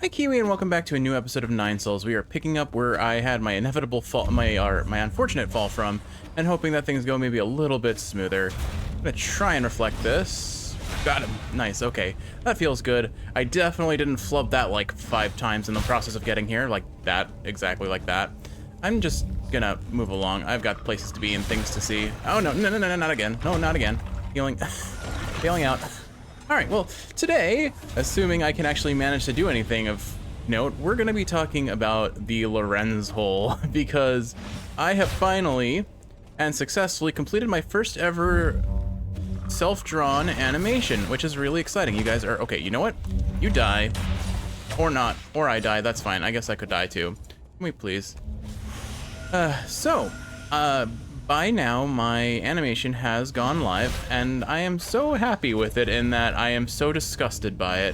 Hi Kiwi, and welcome back to a new episode of Nine Souls. We are picking up where I had my inevitable fall, my unfortunate fall from, and hoping that things go maybe a little bit smoother. I'm gonna try and reflect this. Got him. Nice. Okay, that feels good. I definitely didn't flub that like 5 times in the process of getting here, like that, exactly like that. I'm just gonna move along. I've got places to be and things to see. Oh no, no, no, no, no, not again. No, not again. Healing, failing out. All right, well, today, assuming I can actually manage to do anything of note, we're gonna be talking about the Lorenz hole because I have finally and successfully completed my first ever self-drawn animation, which is really exciting. You guys are, okay, you know what? You die, or not, or I die, that's fine. I guess I could die too. Can we please? By now, my animation has gone live, and I am so happy with it in that I am so disgusted by it,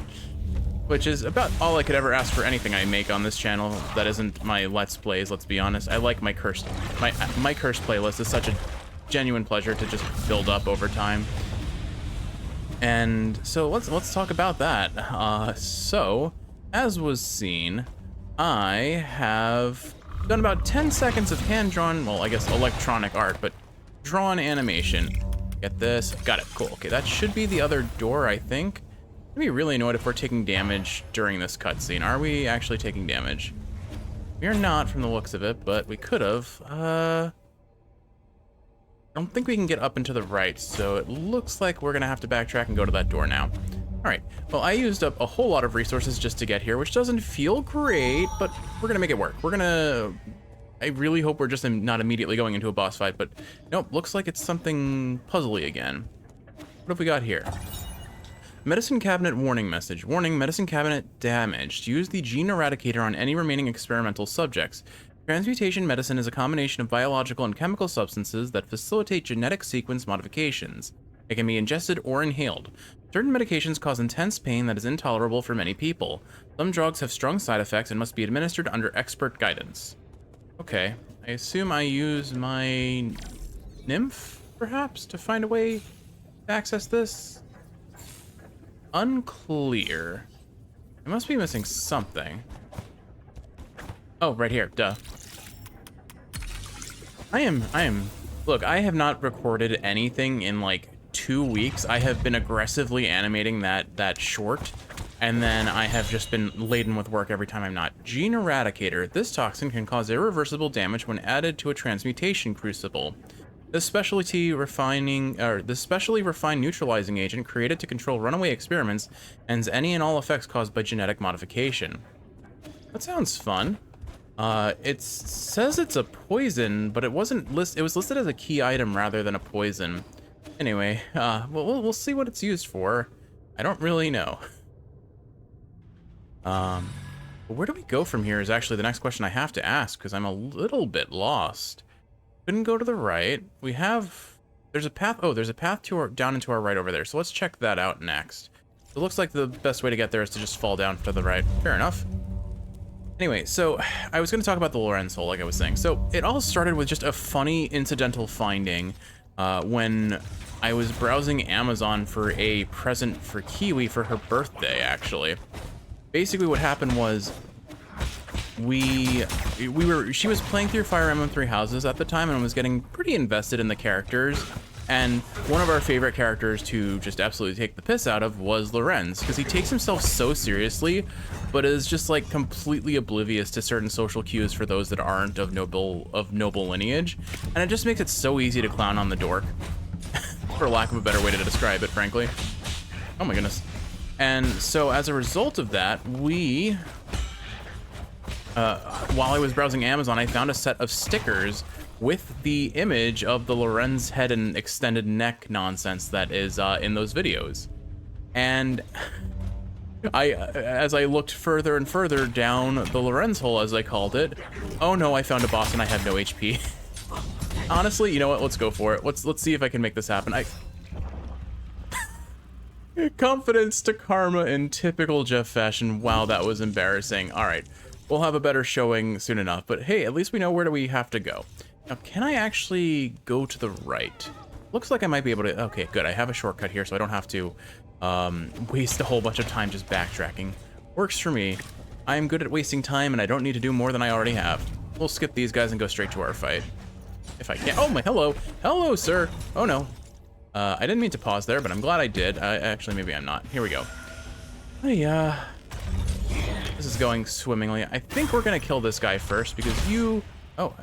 which is about all I could ever ask for anything I make on this channel that isn't my Let's Plays, let's be honest. I like my cursed playlist is such a genuine pleasure to just build up over time. And so let's talk about that. So, as was seen, I have done about 10 seconds of hand-drawn, well, I guess electronic art, but drawn animation. Get this. Got it. Cool. Okay, that should be the other door, I think. I'd be really annoyed if we're taking damage during this cutscene. Are we actually taking damage? We are not from the looks of it, but we could have. I don't think we can get up and to the right, so it looks like we're gonna have to backtrack and go to that door now. All right, well, I used up a whole lot of resources just to get here, which doesn't feel great, but we're gonna make it work. I really hope we're just not immediately going into a boss fight, but nope, looks like it's something puzzly again. What have we got here? Medicine cabinet warning message. Warning, medicine cabinet damaged. Use the gene eradicator on any remaining experimental subjects. Transmutation medicine is a combination of biological and chemical substances that facilitate genetic sequence modifications. It can be ingested or inhaled. Certain medications cause intense pain that is intolerable for many people. Some drugs have strong side effects and must be administered under expert guidance. Okay, I assume I use my nymph, perhaps, to find a way to access this? Unclear. I must be missing something. Oh, right here, duh. Look, I have not recorded anything in like 2 weeks. I have been aggressively animating that short, and then I have just been laden with work every time I'm not. Gene Eradicator. This toxin can cause irreversible damage when added to a transmutation crucible. This specially refined neutralizing agent created to control runaway experiments ends any and all effects caused by genetic modification. That sounds fun. It says it's a poison, but it wasn't it was listed as a key item rather than a poison. Anyway, we'll see what it's used for. I don't really know. Where do we go from here is actually the next question I have to ask, because I'm a little bit lost. Couldn't go to the right. There's a path, there's a path down into our right over there, so let's check that out next. It looks like the best way to get there is to just fall down to the right. Fair enough. Anyway, so I was going to talk about the Lorenz hole, like I was saying. So it all started with just a funny incidental finding when I was browsing Amazon for a present for Kiwi for her birthday, actually. Basically what happened was she was playing through Fire Emblem Three Houses at the time and was getting pretty invested in the characters. And one of our favorite characters to just absolutely take the piss out of was Lorenz, because he takes himself so seriously, but is just like completely oblivious to certain social cues for those that aren't of noble lineage. And it just makes it so easy to clown on the dork, for lack of a better way to describe it, frankly. Oh my goodness. And so as a result of that, while I was browsing Amazon, I found a set of stickers with the image of the Lorenz head and extended neck nonsense that is in those videos. And as I looked further and further down the Lorenz hole, as I called it, oh no, I found a boss and I have no HP. Honestly, you know what? Let's go for it. Let's see if I can make this happen. Confidence to karma in typical Jeff fashion. Wow, that was embarrassing. All right, we'll have a better showing soon enough. But hey, at least we know where do we have to go. Now, can I actually go to the right? Looks like I might be able to. Okay, good. I have a shortcut here, so I don't have to waste a whole bunch of time just backtracking. Works for me. I'm good at wasting time, and I don't need to do more than I already have. We'll skip these guys and go straight to our fight. If I can. Oh, my, hello. Hello, sir. Oh, no. I didn't mean to pause there, but I'm glad I did. Actually, maybe I'm not. Here we go. Hey, this is going swimmingly. I think we're gonna kill this guy first because you... Oh,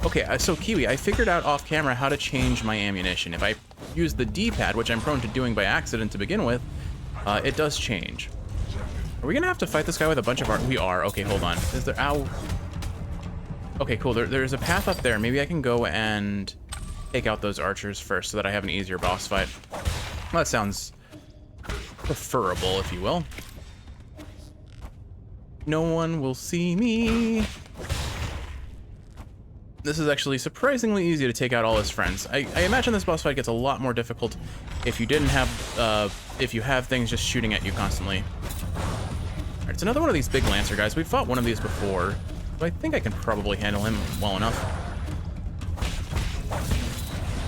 okay, so Kiwi, I figured out off camera how to change my ammunition. If I use the D-pad, which I'm prone to doing by accident to begin with, it does change. Are we gonna have to fight this guy with a bunch of our... We are. Okay, hold on. Is there... Ow. Okay, cool. There's a path up there. Maybe I can go and take out those archers first so that I have an easier boss fight. Well, that sounds preferable, if you will. No one will see me. This is actually surprisingly easy to take out all his friends. I imagine this boss fight gets a lot more difficult if you didn't have, if you have things just shooting at you constantly. All right, it's another one of these big Lancer guys. We've fought one of these before, so I think I can probably handle him well enough.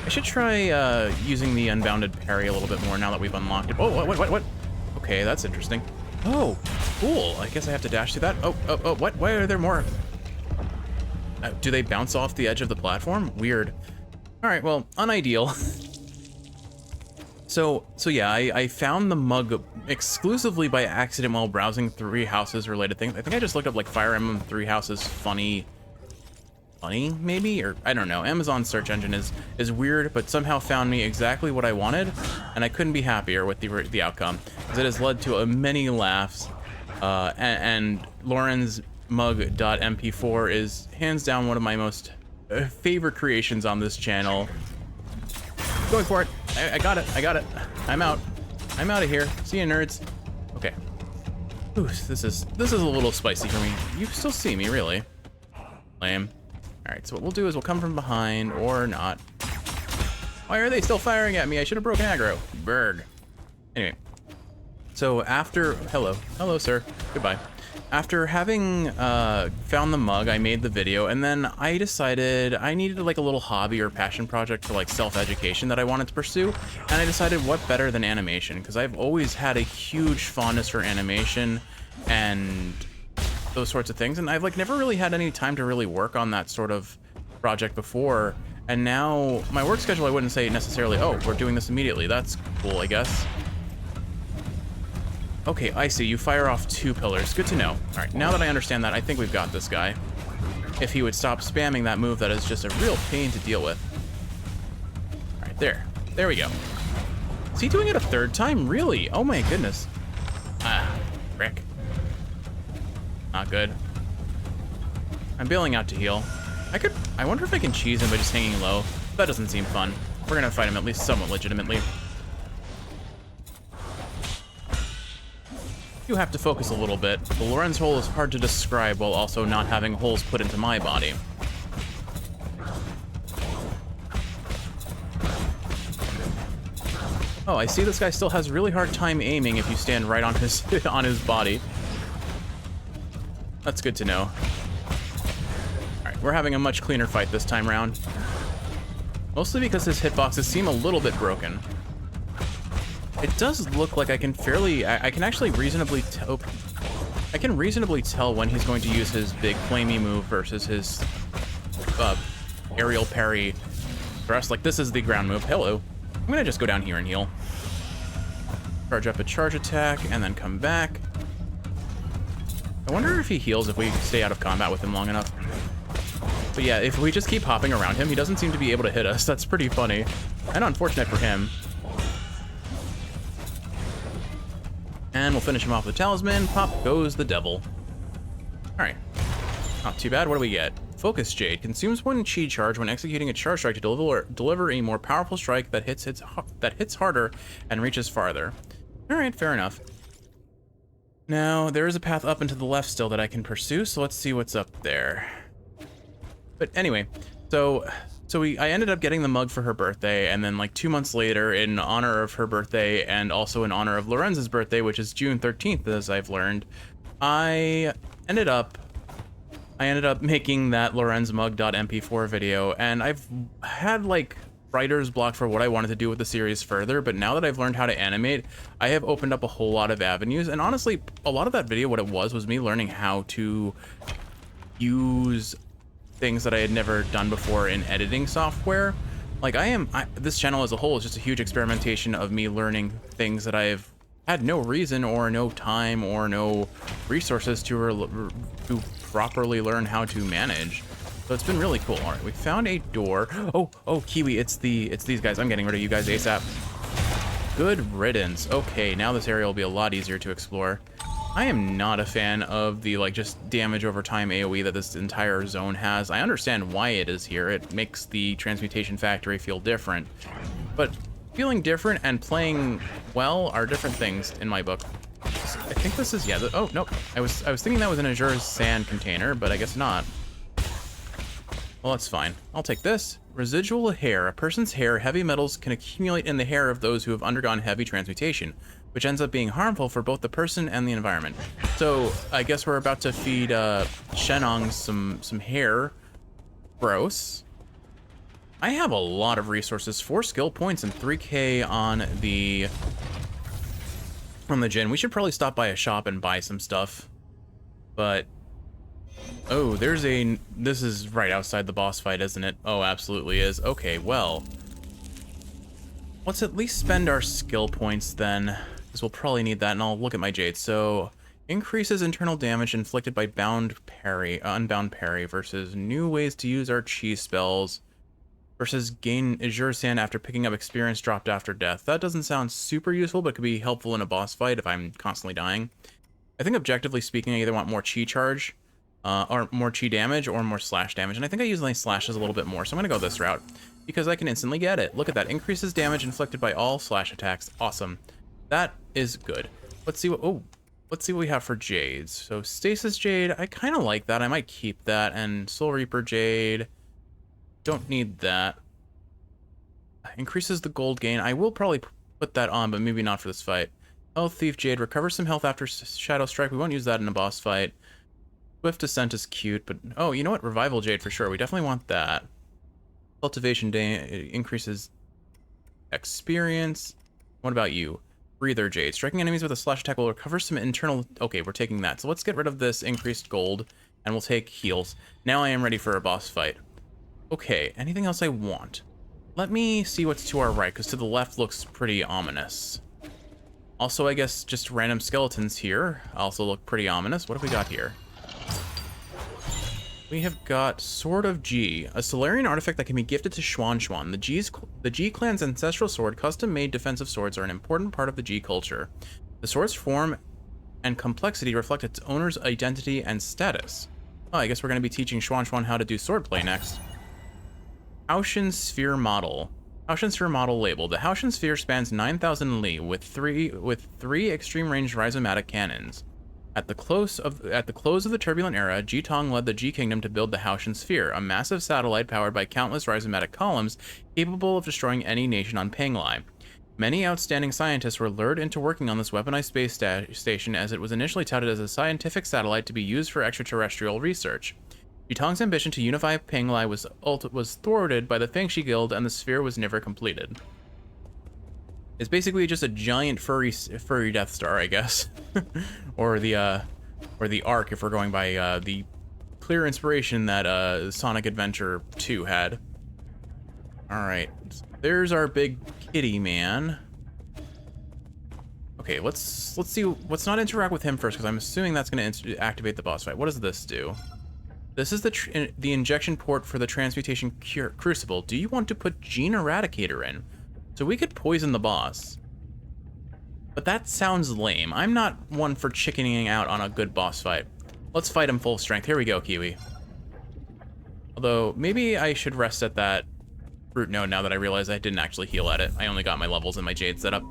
I should try using the unbounded parry a little bit more now that we've unlocked it. Oh, what? Okay, that's interesting. Oh, cool. I guess I have to dash through that. Oh, what? Why are there more? Do they bounce off the edge of the platform? Weird. All right, well, unideal. So yeah, I found the mug exclusively by accident while browsing 3 houses related things. I think I just looked up like Fire Emblem 3 houses funny maybe, or I don't know. Amazon's search engine is weird, but somehow found me exactly what I wanted, and I couldn't be happier with the outcome, because it has led to many laughs, and Lauren's mug.mp4 is hands down one of my most favorite creations on this channel. Going for it. I got it. I'm out of here. See you, nerds. Okay. Ooh, this is a little spicy for me. You still see me, really? Lame. All right, so what we'll do is we'll come from behind or not. Why are they still firing at me? I should have broken aggro. Berg. Anyway, so after, hello, sir. Goodbye. After having found the mug, I made the video, and then I decided I needed like a little hobby or passion project for like self-education that I wanted to pursue, and I decided what better than animation, because I've always had a huge fondness for animation and those sorts of things, and I've like never really had any time to really work on that sort of project before, and now my work schedule, I wouldn't say necessarily, oh, we're doing this immediately. That's cool, I guess. Okay, I see. You fire off 2 pillars. Good to know. All right, now that I understand that, I think we've got this guy. If he would stop spamming that move, that is just a real pain to deal with. All right, there we go. Is he doing it a 3rd time? Really? Oh my goodness. Ah, frick. Not good. I'm bailing out to heal. I wonder if I can cheese him by just hanging low. That doesn't seem fun. We're gonna fight him at least somewhat legitimately. You have to focus a little bit. The Lorenz hole is hard to describe while also not having holes put into my body. Oh, I see this guy still has really hard time aiming if you stand right on his on his body. That's good to know. All right, we're having a much cleaner fight this time around. Mostly because his hitboxes seem a little bit broken. It does look like I can actually reasonably tell when he's going to use his big flamey move versus his aerial parry thrust. Like, this is the ground move. Hello. I'm gonna just go down here and heal. Charge up a charge attack and then come back. I wonder if he heals if we stay out of combat with him long enough. But yeah, if we just keep hopping around him, he doesn't seem to be able to hit us. That's pretty funny and unfortunate for him. And we'll finish him off with the talisman. Pop goes the devil. All right, not too bad. What do we get? Focus Jade consumes 1 chi charge when executing a charge strike to deliver a more powerful strike that hits harder and reaches farther. All right, fair enough. Now there is a path up and to the left still that I can pursue, so let's see what's up there. But anyway, so I ended up getting the mug for her birthday, and then like 2 months later, in honor of her birthday and also in honor of Lorenz's birthday, which is June 13th, as I've learned, I ended up making that Lorenz mug.mp4 video, and I've had like writer's block for what I wanted to do with the series further, but now that I've learned how to animate, I have opened up a whole lot of avenues. And honestly, a lot of that video, what it was me learning how to use things that I had never done before in editing software. Like this channel as a whole is just a huge experimentation of me learning things that I've had no reason or no time or no resources to properly learn how to manage. So it's been really cool. All right, we found a door. Oh, Kiwi, it's these guys. I'm getting rid of you guys ASAP. Good riddance. Okay, now this area will be a lot easier to explore. I am not a fan of the just damage over time AoE that this entire zone has. I understand why it is here. It makes the transmutation factory feel different. But feeling different and playing well are different things in my book. I think this is, yeah, oh, no. I was thinking that was an Azure sand container, but I guess not. Well, that's fine. I'll take this. Residual hair. A person's hair, heavy metals can accumulate in the hair of those who have undergone heavy transmutation, which ends up being harmful for both the person and the environment. So I guess we're about to feed Shenong some hair. Gross. I have a lot of resources, 4 skill points and 3k on the Jin. We should probably stop by a shop and buy some stuff. But oh, this is right outside the boss fight, isn't it? Oh, absolutely is. Okay, well, let's at least spend our skill points then, because we'll probably need that, and I'll look at my jade. So increases internal damage inflicted by unbound parry versus new ways to use our chi spells versus gain Azure Sand after picking up experience dropped after death. That doesn't sound super useful, but could be helpful in a boss fight if I'm constantly dying. I think objectively speaking, I either want more chi charge, or more chi damage, or more slash damage, and I think I usually slashes a little bit more, so I'm gonna go this route, because I can instantly get it. Look at that, increases damage inflicted by all slash attacks. Awesome. That is good. Let's see what we have for jades. So Stasis Jade, I kind of like that. I might keep that, and Soul Reaper Jade, don't need that. Increases the gold gain. I will probably put that on, but maybe not for this fight. Health Thief Jade, recovers some health after Shadow Strike. We won't use that in a boss fight. Swift Descent is cute, but oh, you know what? Revival Jade for sure. We definitely want that. Cultivation Day increases experience. What about you? Breather Jade. Striking enemies with a slash attack will recover some internal... Okay, we're taking that. So let's get rid of this increased gold, and we'll take heals. Now I am ready for a boss fight. Okay, anything else I want? Let me see what's to our right, because to the left looks pretty ominous. Also, I guess just random skeletons here also look pretty ominous. What have we got here? We have got Sword of G, a Solarian artifact that can be gifted to Jiequan. The G clan's ancestral sword, custom-made defensive swords, are an important part of the G culture. The sword's form and complexity reflect its owner's identity and status. Oh, I guess we're going to be teaching Jiequan how to do swordplay next. Haoshan Sphere Model. Haoshan Sphere Model label. The Haoshan Sphere spans 9,000 li with three extreme range rhizomatic cannons. At the close of the turbulent era, Jitong led the G Kingdom to build the Haoshan Sphere, a massive satellite powered by countless rhizomatic columns capable of destroying any nation on Penglai. Many outstanding scientists were lured into working on this weaponized space station, as it was initially touted as a scientific satellite to be used for extraterrestrial research. Jitong's ambition to unify Penglai was thwarted by the Fengshi Guild, and the sphere was never completed. It's basically just a giant furry Death Star, I guess, or the Ark if we're going by the clear inspiration that Sonic Adventure 2 had. All right, there's our big kitty man. Okay, let's see. Let's not interact with him first, because I'm assuming that's going to activate the boss fight. What does this do? This is the injection port for the transmutation crucible. Do you want to put Gene Eradicator in? So we could poison the boss. But that sounds lame. I'm not one for chickening out on a good boss fight. Let's fight him full strength. Here we go, Kiwi. Although, maybe I should rest at that root node now that I realize I didn't actually heal at it. I only got my levels and my jade set up.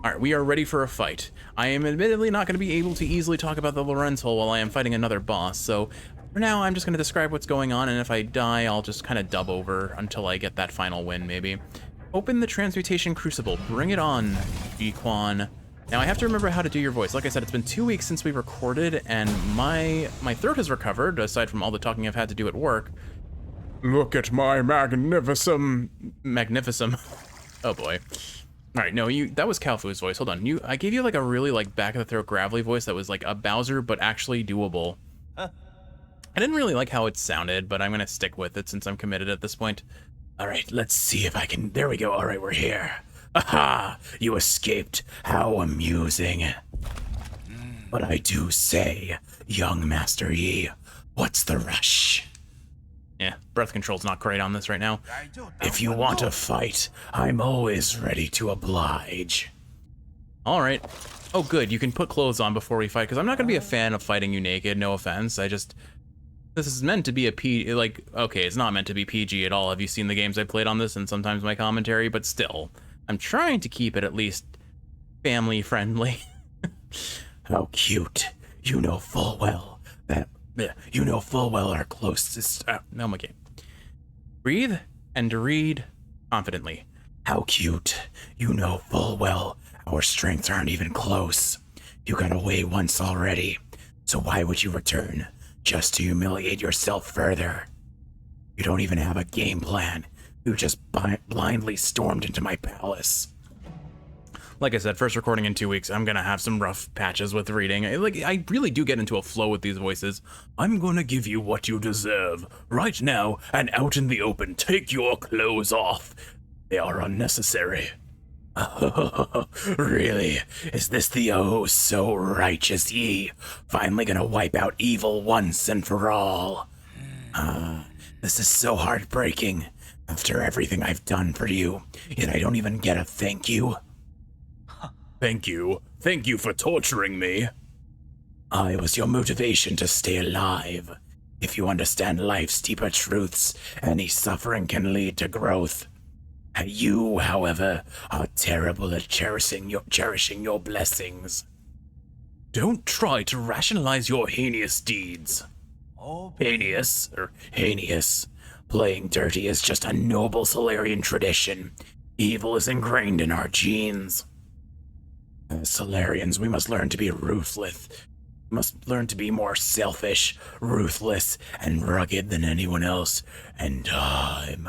Alright, we are ready for a fight. I am admittedly not going to be able to easily talk about the Lorenz hole while I am fighting another boss, so for now I'm just going to describe what's going on, and if I die, I'll just kind of dub over until I get that final win, maybe. Open the transmutation crucible. Bring it on, Jiequan. Now I have to remember how to do your voice. Like I said, it's been 2 weeks since we recorded, and my throat has recovered, aside from all the talking I've had to do at work. Look at my magnificent. Oh boy. All right, no, that was Kalfu's voice. Hold on, I gave you like a really like back of the throat gravelly voice that was like a Bowser, but actually doable. Huh. I didn't really like how it sounded, but I'm gonna stick with it since I'm committed at this point. All right, let's see if I can. There we go. All right, we're here. Aha! You escaped. How amusing. But I do say, young Master Yi, what's the rush? Yeah, breath control's not great on this right now. If you want to fight, I'm always ready to oblige. All right. Oh, good. You can put clothes on before we fight, because I'm not going to be a fan of fighting you naked. No offense. This is meant to be a okay, it's not meant to be PG at all. Have you seen the games I played on this and sometimes my commentary? But still, I'm trying to keep it at least family friendly. How cute. You know full well our closest. No, my game. Breathe and read confidently. How cute. You know full well our strengths aren't even close. You got away once already, so why would you return? Just to humiliate yourself further. You don't even have a game plan. You just blindly stormed into my palace. Like I said, first recording in 2 weeks, I'm gonna have some rough patches with reading. I really do get into a flow with these voices. I'm gonna give you what you deserve. Right now, and out in the open, take your clothes off. They are unnecessary. Oh, really? Is this the oh so righteous Yi? Finally gonna wipe out evil once and for all? This is so heartbreaking. After everything I've done for you, yet I don't even get a thank you. Thank you. Thank you for torturing me. I was your motivation to stay alive. If you understand life's deeper truths, any suffering can lead to growth. You, however, are terrible at cherishing your blessings. Don't try to rationalize your heinous deeds. Heinous. Playing dirty is just a noble Solarian tradition. Evil is ingrained in our genes. As Solarians, we must learn to be ruthless. We must learn to be more selfish, ruthless, and rugged than anyone else. And I'm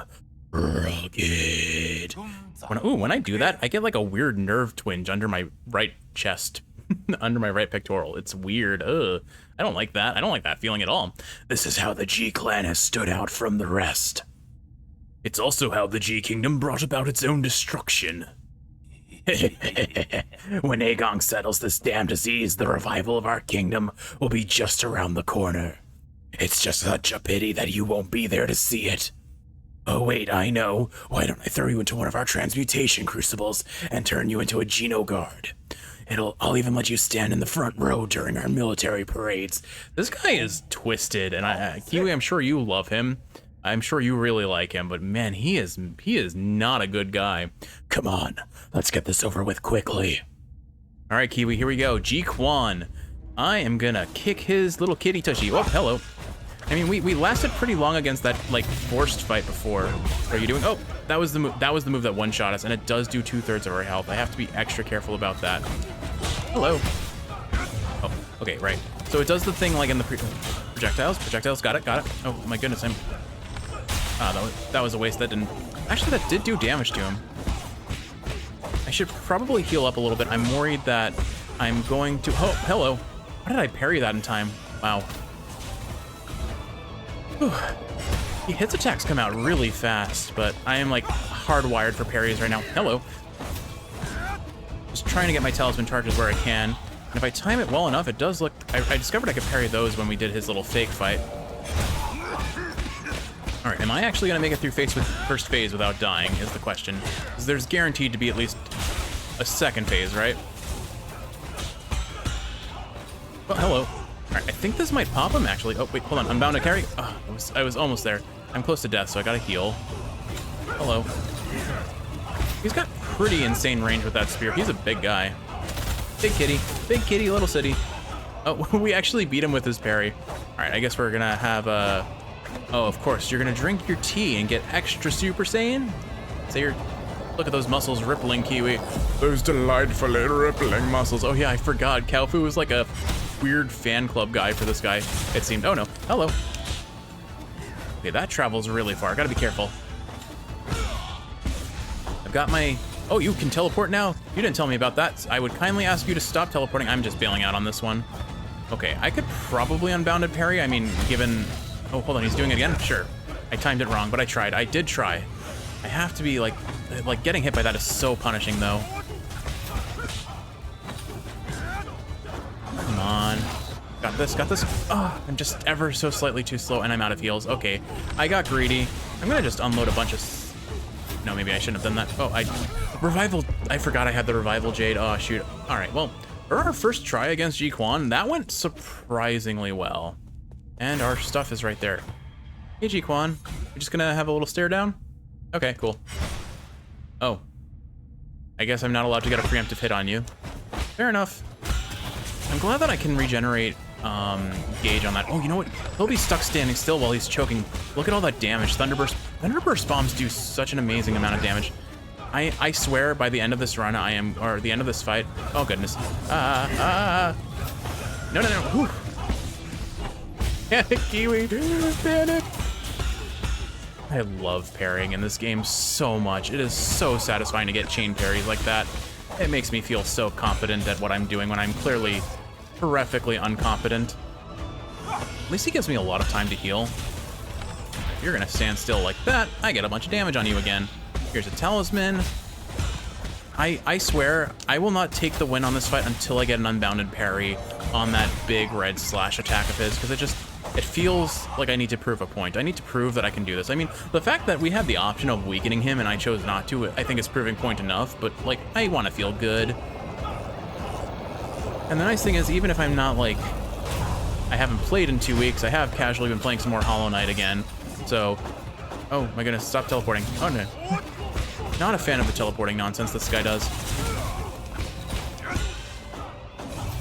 rugged. When I do that, I get like a weird nerve twinge under my right chest, under my right pectoral. It's weird. Ugh. I don't like that. I don't like that feeling at all. This is how the G clan has stood out from the rest. It's also how the G kingdom brought about its own destruction. When Agong settles this damn disease, the revival of our kingdom will be just around the corner. It's just such a pity that you won't be there to see it. Oh wait, I know. Why don't I throw you into one of our transmutation crucibles and turn you into a Geno Guard? I'll even let you stand in the front row during our military parades. This guy is twisted, and Kiwi, I'm sure you love him. I'm sure you really like him, but man, he is not a good guy. Come on, let's get this over with quickly. All right, Kiwi, here we go. Jiequan. I am gonna kick his little kitty tushy. Oh, hello. I mean, we lasted pretty long against that like forced fight before. What are you doing? Oh, that was the move. That was the move that one-shot us, and it does do 2/3 of our health. I have to be extra careful about that. Hello. Oh, okay, right. So it does the thing like in the projectiles. Projectiles, got it. Oh my goodness, that was a waste. That didn't. Actually, that did do damage to him. I should probably heal up a little bit. I'm worried that I'm going to. Oh, hello. How did I parry that in time? Wow. Whew. He hits attacks come out really fast, but I am like hardwired for parries right now. Hello. Just trying to get my talisman charges where I can. And if I time it well enough, it does look. I discovered I could parry those when we did his little fake fight. All right, am I actually gonna make it through first phase without dying is the question. Because there's guaranteed to be at least a second phase, right? Well, hello. All right, I think this might pop him actually. Oh, wait, hold on, I'm bound to carry. Oh, I was almost there. I'm close to death, so I gotta heal. Hello. He's got pretty insane range with that spear. He's a big guy. Big kitty, little city. Oh, we actually beat him with his parry. All right, I guess we're gonna have a. Oh, of course, you're gonna drink your tea and get extra Super Saiyan? So look at those muscles rippling, Kiwi. Those delightfully rippling muscles. Oh yeah, I forgot. Kalfu was like a weird fan club guy for this guy, it seemed. Oh no, hello. Okay, that travels really far. Gotta be careful. I've got my... Oh, you can teleport now? You didn't tell me about that. I would kindly ask you to stop teleporting. I'm just bailing out on this one. Okay, I could probably unbounded parry. I mean, given... Oh, hold on, he's doing it again? Sure. I timed it wrong, but I tried. I did try. I have to be, like getting hit by that is so punishing, though. Come on. Got this, got this. Oh, I'm just ever so slightly too slow, and I'm out of heals. Okay, I got greedy. I'm gonna just unload a bunch of... No, maybe I shouldn't have done that. Oh, Revival... I forgot I had the Revival Jade. Oh, shoot. All right, well, for our first try against Jiequan, that went surprisingly well. And our stuff is right there. Hey, Jiequan. You're just gonna have a little stare down? Okay, cool. Oh. I guess I'm not allowed to get a preemptive hit on you. Fair enough. I'm glad that I can regenerate gauge on that. Oh, you know what? He'll be stuck standing still while he's choking. Look at all that damage. Thunderburst bombs do such an amazing amount of damage. I swear by the end of this run, or the end of this fight. Oh, goodness. No. Whew. Panic, Kiwi. Panic. I love parrying in this game so much. It is so satisfying to get chain parries like that. It makes me feel so confident at what I'm doing when I'm clearly horrifically incompetent. At least he gives me a lot of time to heal. If you're gonna stand still like that, I get a bunch of damage on you again. Here's a talisman. I swear, I will not take the win on this fight until I get an unbounded parry on that big red slash attack of his, because it feels like I need to prove a point. I need to prove that I can do this. I mean, the fact that we had the option of weakening him and I chose not to, I think is proving point enough, but, like, I want to feel good. And the nice thing is, even if I'm not, like, I haven't played in 2 weeks, I have casually been playing some more Hollow Knight again, so... Oh, my goodness, stop teleporting. Oh, no. Not a fan of the teleporting nonsense this guy does.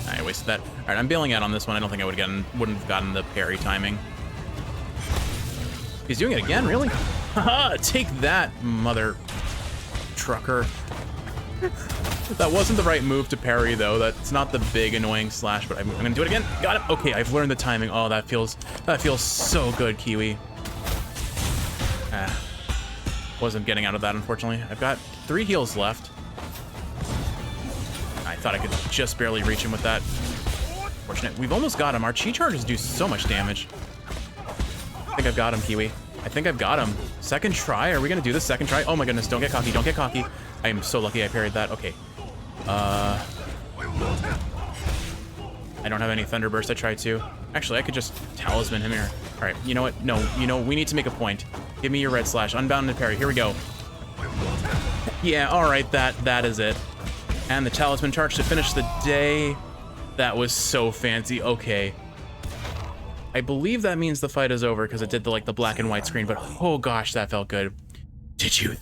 I wasted that. All right, I'm bailing out on this one. I don't think I wouldn't have gotten the parry timing. He's doing it again, really? Haha, take that, mother trucker. That wasn't the right move to parry, though. That's not the big annoying slash, but I'm gonna do it again. Got it. Okay, I've learned the timing. Oh, that feels so good, Kiwi. Wasn't getting out of that, unfortunately. I've got 3 heals left. I thought I could just barely reach him with that. Fortunate. We've almost got him. Our chi charges do so much damage. I think I've got him, Kiwi. I think I've got him. Second try? Are we gonna do this second try? Oh my goodness, don't get cocky, don't get cocky. I am so lucky I parried that. Okay. I don't have any Thunderburst. I tried to. Actually, I could just talisman him here. All right, you know what? No, we need to make a point. Give me your red slash. Unbounded parry. Here we go. Yeah, all right, that is it. And the talisman charge to finish the day. That was so fancy. Okay. I believe that means the fight is over because it did the black and white screen, but oh gosh, that felt good. Did you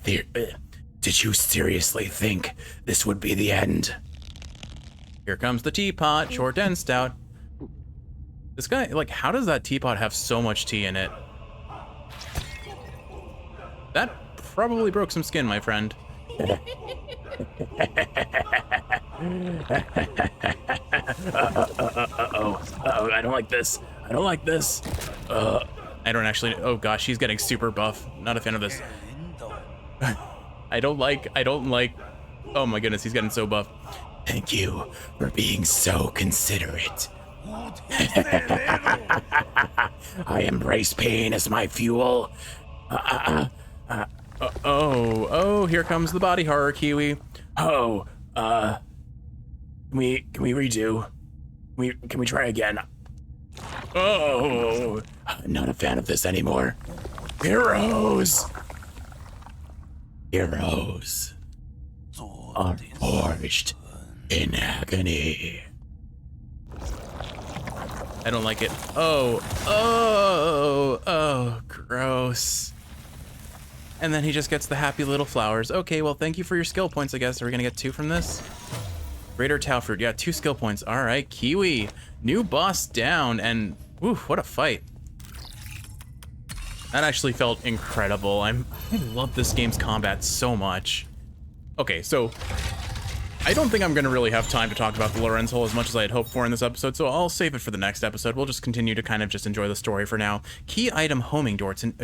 seriously think this would be the end? Here comes the teapot, short and stout. This guy, how does that teapot have so much tea in it? That probably broke some skin, my friend. Uh-oh, I don't like this. I don't like this. I don't actually, oh gosh, he's getting super buff. Not a fan of this. I don't like, oh my goodness, he's getting so buff. Thank you for being so considerate. I embrace pain as my fuel. Oh, here comes the body horror, Kiwi. Oh, can we redo? Can we try again? Oh, not a fan of this anymore. Heroes are forged in agony. I don't like it. Oh, gross. And then he just gets the happy little flowers. Okay, well, thank you for your skill points, I guess. Are we gonna get 2 from this? Greater Tau Fruit, yeah, 2 skill points. All right, Kiwi, new boss down, and whew, what a fight. That actually felt incredible. I love this game's combat so much. Okay, so I don't think I'm going to really have time to talk about the Lorenz hole as much as I had hoped for in this episode, so I'll save it for the next episode. We'll just continue to kind of just enjoy the story for now. Key item homing dorts and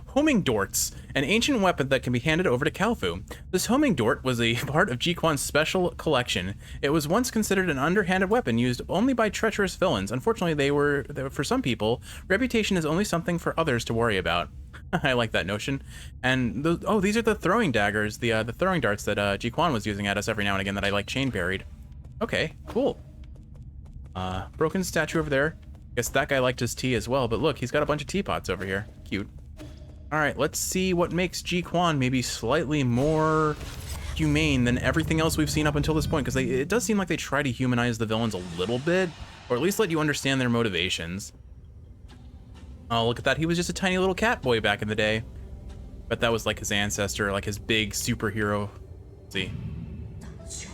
homing dorts, an ancient weapon that can be handed over to Kalfu. This homing dort was a part of Jiequan's special collection. It was once considered an underhanded weapon used only by treacherous villains. Unfortunately, they were for some people, reputation is only something for others to worry about. I like that notion. And these are the throwing daggers, the throwing darts that Jiequan was using at us every now and again that I like chain parried. Okay, cool. Broken statue over there. Guess that guy liked his tea as well, but look, he's got a bunch of teapots over here. Cute. All right, let's see what makes Jiequan maybe slightly more humane than everything else we've seen up until this point, because it does seem like they try to humanize the villains a little bit, or at least let you understand their motivations. Oh, look at that. He was just a tiny little cat boy back in the day. But that was like his ancestor, like his big superhero. Let's see.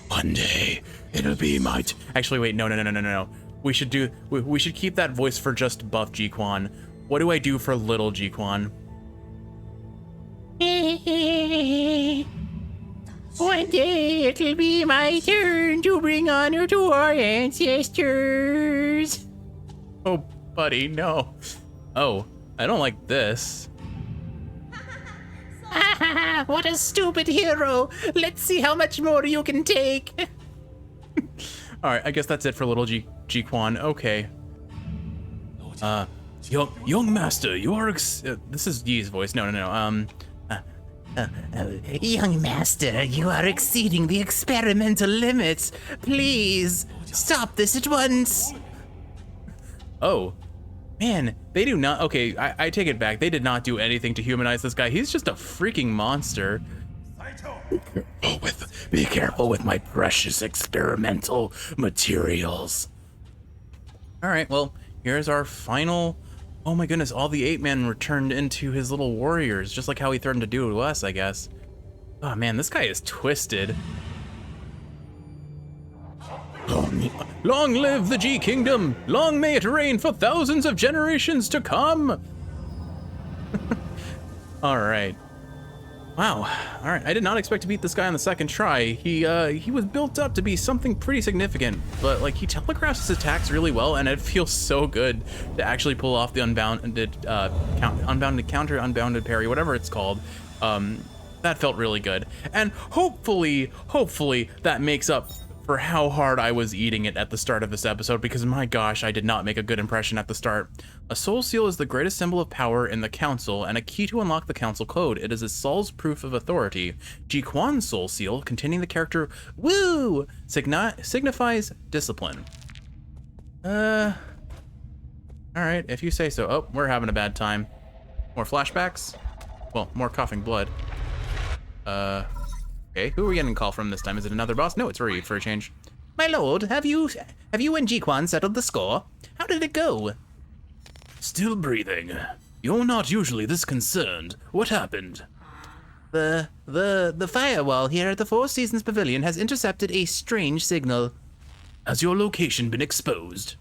One day, it'll be my... Actually, wait, no. We should keep that voice for just buff Jiequan. What do I do for little Jiequan? One day it'll be my turn to bring honor to our ancestors. Oh, buddy, no. Oh, I don't like this. What a stupid hero. Let's see how much more you can take. All right, I guess that's it for little Jiequan. Okay. Young master, you are this is Yi's voice. No. Young master, you are exceeding the experimental limits. Please, stop this at once. Oh. Man, they do not... Okay, I take it back. They did not do anything to humanize this guy. He's just a freaking monster. Be careful with my precious experimental materials. All right, well, here's our final... Oh my goodness, all the 8-men were turned into his little warriors, just like how he threatened to do to us, I guess. Oh man, this guy is twisted. Long live the G Kingdom! Long may it reign for thousands of generations to come! Alright. Wow. Alright, I did not expect to beat this guy on the second try. He was built up to be something pretty significant, but like he telegraphs his attacks really well, and it feels so good to actually pull off the unbounded unbounded parry, whatever it's called. That felt really good. And hopefully that makes up for how hard I was eating it at the start of this episode, because my gosh, I did not make a good impression at the start. A soul seal is the greatest symbol of power in the council and a key to unlock the council code. It is a soul's proof of authority. Jiequan's soul seal, containing the character Woo, signifies discipline. All right, if you say so. Oh, we're having a bad time. More flashbacks? Well, more coughing blood. Okay, who are we getting a call from this time? Is it another boss? No, it's Reed for a change. My lord, have you and Jiequan settled the score? How did it go? Still breathing. You're not usually this concerned. What happened? The firewall here at the Four Seasons Pavilion has intercepted a strange signal. Has your location been exposed?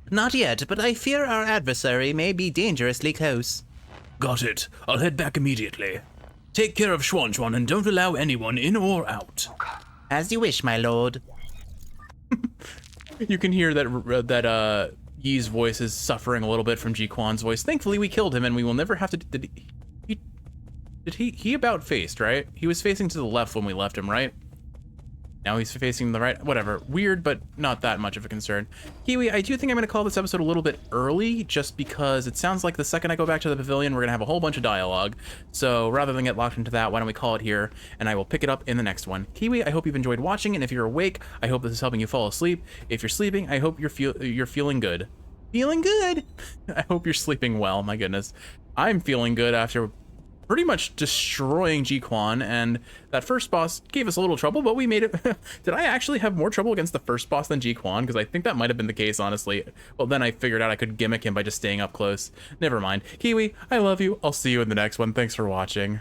Not yet, but I fear our adversary may be dangerously close. Got it. I'll head back immediately. Take care of Jiequan and don't allow anyone in or out. As you wish, my lord. You can hear that Yi's voice is suffering a little bit from Jiequan's voice. Thankfully, we killed him, and we will never have to. Did he about faced, right? He was facing to the left when we left him, right? Now he's facing the right. Whatever. Weird, but not that much of a concern. Kiwi, I do think I'm going to call this episode a little bit early, just because it sounds like the second I go back to the pavilion, we're going to have a whole bunch of dialogue. So rather than get locked into that, why don't we call it here, and I will pick it up in the next one. Kiwi, I hope you've enjoyed watching, and if you're awake, I hope this is helping you fall asleep. If you're sleeping, I hope you're feeling good. Feeling good? I hope you're sleeping well, my goodness. I'm feeling good after pretty much destroying Jiequan, and that first boss gave us a little trouble, but we made it. Did I actually have more trouble against the first boss than Jiequan? Because I think that might have been the case, honestly. Well, then I figured out I could gimmick him by just staying up close. Never mind. Kiwi, I love you. I'll see you in the next one. Thanks for watching.